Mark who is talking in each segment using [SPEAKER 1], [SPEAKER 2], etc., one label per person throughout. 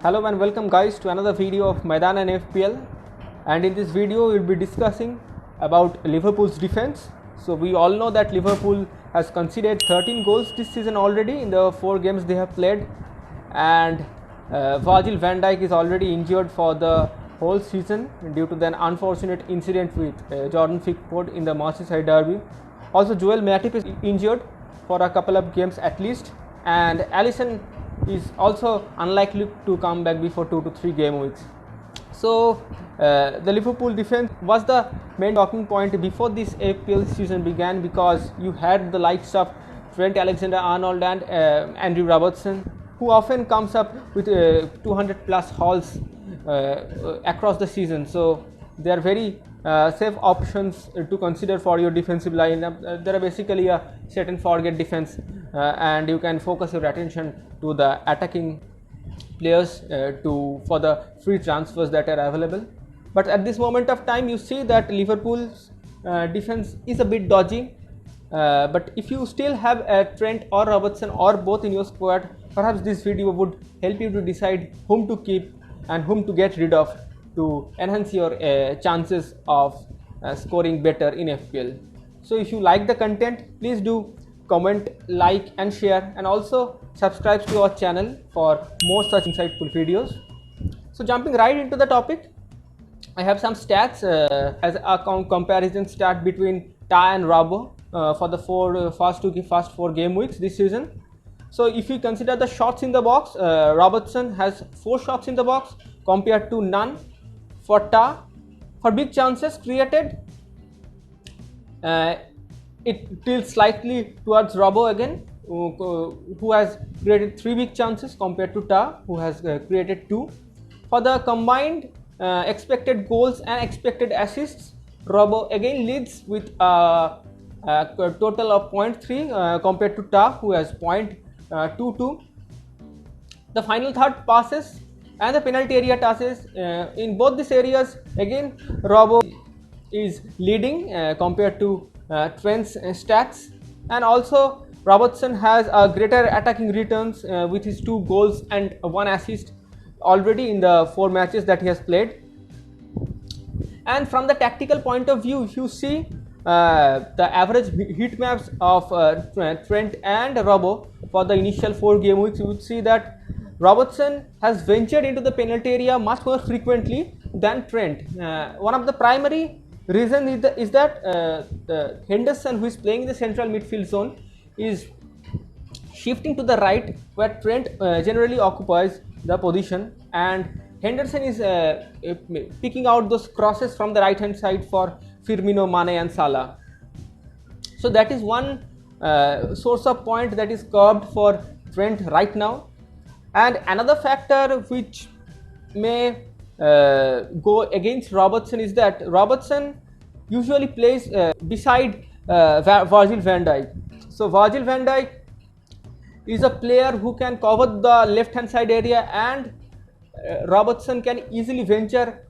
[SPEAKER 1] Hello and welcome guys to another video of Maidan and FPL, and in this video we will be discussing about Liverpool's defense. So we all know that Liverpool has conceded 13 goals this season already in the 4 games they have played, and Virgil van Dijk is already injured for the whole season due to an unfortunate incident with Jordan Pickford in the Merseyside derby. Also Joel Matip is injured for a couple of games at least, and Alisson is also unlikely to come back before 2 to 3 game weeks. So the Liverpool defense was the main talking point before this FPL season began, because you had the likes of Trent Alexander-Arnold and Andrew Robertson, who often comes up with 200 plus hauls across the season. So they are very safe options to consider for your defensive lineup. They are basically a set and forget defense, and you can focus your attention to the attacking players for the free transfers that are available. But at this moment of time, you see that Liverpool's defense is a bit dodgy. But if you still have Trent or Robertson or both in your squad, perhaps this video would help you to decide whom to keep and whom to get rid of to enhance your chances of scoring better in FPL. So if you like the content, please do comment, like and share, and also subscribe to our channel for more such insightful videos. So jumping right into the topic, I have some stats as a comparison stat between Ta and Robbo for the first 4 game weeks this season. So if you consider the shots in the box, Robertson has 4 shots in the box compared to none for Ta. For big chances created, it tilts slightly towards Robbo again, who has created 3 big chances compared to Ta, who has created 2. For the combined expected goals and expected assists, Robbo again leads with a total of 0.3 compared to Ta, who has 0.22. The final third passes and the penalty area passes, in both these areas again Robbo is leading compared to Trent's stats, and also Robertson has a greater attacking returns with his 2 goals and 1 assist already in the 4 matches that he has played. And from the tactical point of view, if you see the average heat maps of Trent and Robbo for the initial 4 game weeks, you would see that Robertson has ventured into the penalty area much more frequently than Trent. One of the primary reasons is that Henderson, who is playing in the central midfield zone, is shifting to the right, where Trent generally occupies the position, and Henderson is picking out those crosses from the right hand side for Firmino, Mane and Salah. So that is one source of point that is curbed for Trent right now. And another factor which may go against Robertson is that Robertson usually plays beside Virgil van Dijk. So Virgil van Dijk is a player who can cover the left hand side area, and Robertson can easily venture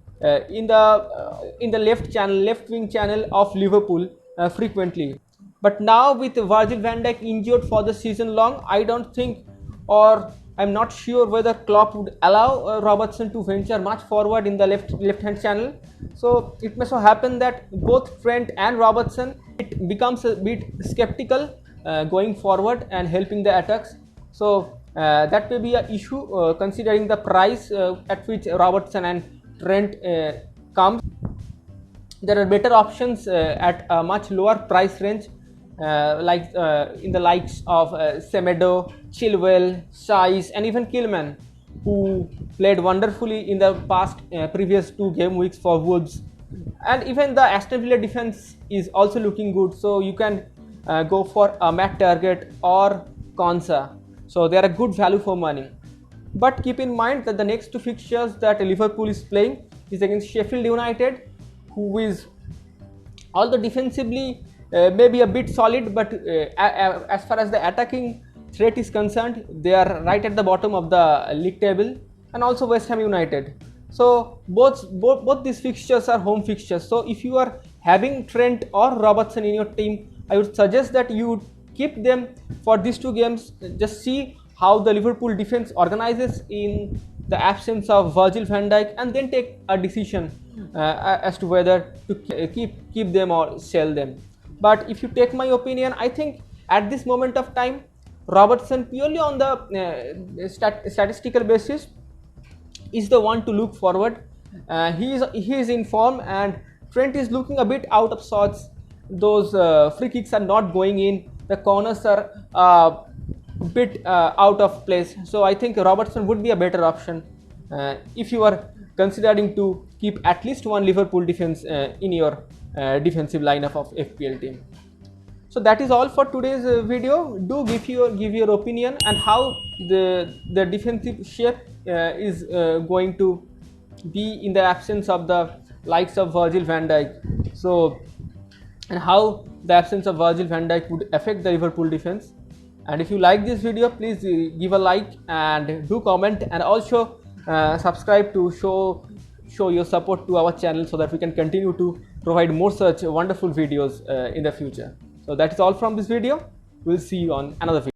[SPEAKER 1] in the left wing channel of Liverpool frequently. But now with Virgil van Dijk injured for the season long, I don't think, or I'm not sure whether Klopp would allow Robertson to venture much forward in the left hand channel. So it may so happen that both Trent and Robertson, it becomes a bit skeptical going forward and helping the attacks. So that may be an issue considering the price at which Robertson and Trent comes. There are better options at a much lower price range, like in the likes of Semedo, Chilwell, Saiz and even Kilman, who played wonderfully in the previous 2 game weeks for Wolves. And even the Aston Villa defense is also looking good, so you can go for a Matt Target or Konsa. So they are a good value for money. But keep in mind that the next 2 fixtures that Liverpool is playing is against Sheffield United, who is, although defensively maybe a bit solid, but as far as the attacking threat is concerned, they are right at the bottom of the league table, and also West Ham United. So both these fixtures are home fixtures. So if you are having Trent or Robertson in your team, I would suggest that you keep them for these 2 games. Just see how the Liverpool defense organizes in the absence of Virgil van Dijk, and then take a decision as to whether to keep them or sell them. But if you take my opinion, I think at this moment of time, Robertson, purely on the statistical basis, is the one to look forward. He is in form, and Trent is looking a bit out of sorts. Those free kicks are not going in. The corners are bit out of place. So I think Robertson would be a better option if you are considering to keep at least one Liverpool defense in your defensive lineup of FPL team. So that is all for today's video. Do give your opinion and how the defensive shape is going to be in the absence of the likes of Virgil van Dijk. So, and how the absence of Virgil van Dijk would affect the Liverpool defense. And if you like this video, please give a like and do comment, and also subscribe to show your support to our channel, so that we can continue to provide more such wonderful videos in the future. So that is all from this video. We'll see you on another video.